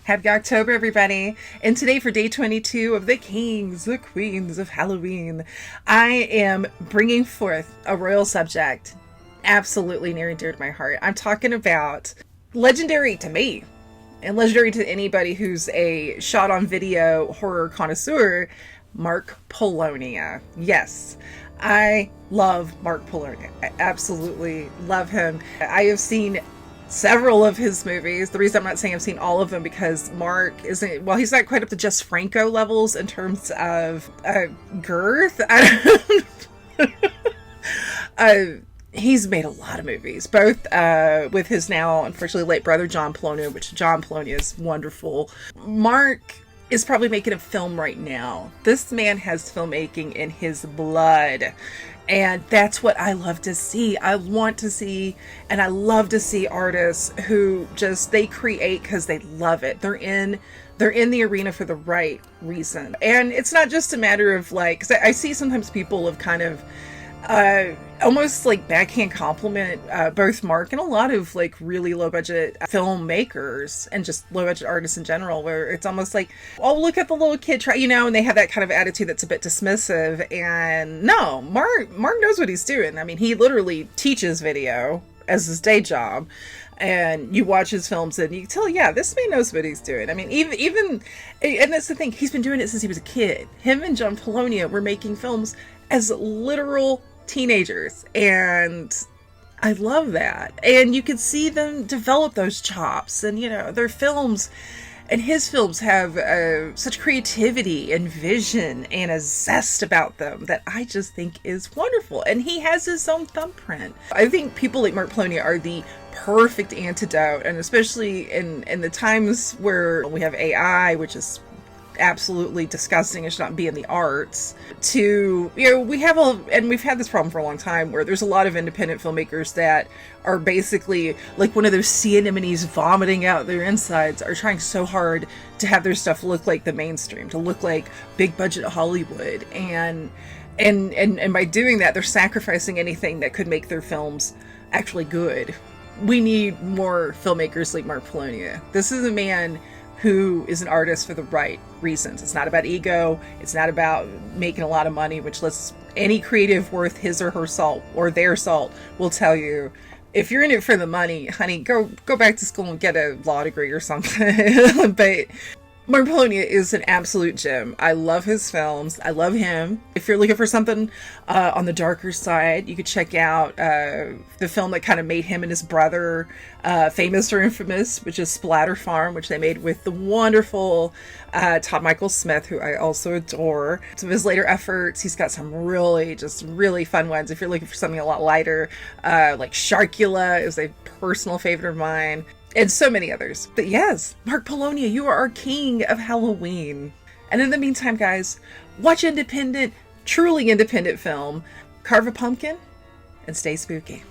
Happy October, everybody. And today for day 22 of the Kings, the Queens of Halloween, I am bringing forth a royal subject absolutely near and dear to my heart. I'm talking about legendary to me and legendary to anybody who's a shot on video horror connoisseur, Mark Polonia. Yes, I love Mark Polonia. I absolutely love him. I have seen several of his movies. The reason I'm not saying I've seen all of them because Mark isn't, well, he's not quite up to Jess Franco levels in terms of girth. He's made a lot of movies, both with his now unfortunately late brother John Polonia, which John Polonia is wonderful. Mark is probably making a film right now. This man has filmmaking in his blood. And that's what I love to see. I want to see, and I love to see artists who just, they create because they love it. They're in the arena for the right reason. And it's not just a matter of like, because I see sometimes people have kind of almost like backhand compliment both Mark and a lot of like really low budget filmmakers and just low budget artists in general, where it's almost like, oh, look at the little kid try, and they have that kind of attitude that's a bit dismissive. And no, Mark knows what he's doing. I mean, he literally teaches video as his day job. And you watch his films and you can tell, yeah, this man knows what he's doing. I mean, even, and that's the thing, he's been doing it since he was a kid. Him and John Polonia were making films as literal teenagers, and I love that. And you can see them develop those chops, and their films and his films have such creativity and vision and a zest about them that I just think is wonderful. And he has his own thumbprint. I think people like Mark Polonia are the perfect antidote, and especially in the times where we have AI, which is absolutely disgusting, it should not be in the arts, to we've had this problem for a long time where there's a lot of independent filmmakers that are basically like one of those sea anemones vomiting out their insides, are trying so hard to have their stuff look like the mainstream, to look like big budget Hollywood, and by doing that they're sacrificing anything that could make their films actually good. We need more filmmakers like Mark Polonia. This is a man who is an artist for the right reasons. It's not about ego. It's not about making a lot of money, which any creative worth his or her salt or their salt will tell you, if you're in it for the money, honey, go back to school and get a law degree or something. But Mark Polonia is an absolute gem. I love his films. I love him. If you're looking for something on the darker side, you could check out the film that kind of made him and his brother famous or infamous, which is Splatter Farm, which they made with the wonderful Todd Michael Smith, who I also adore. Some of his later efforts, he's got some really fun ones. If you're looking for something a lot lighter, like Sharkula is a personal favorite of mine. And so many others. But yes, Mark Polonia, you are our king of Halloween. And in the meantime, guys, watch truly independent film, carve a pumpkin, and stay spooky.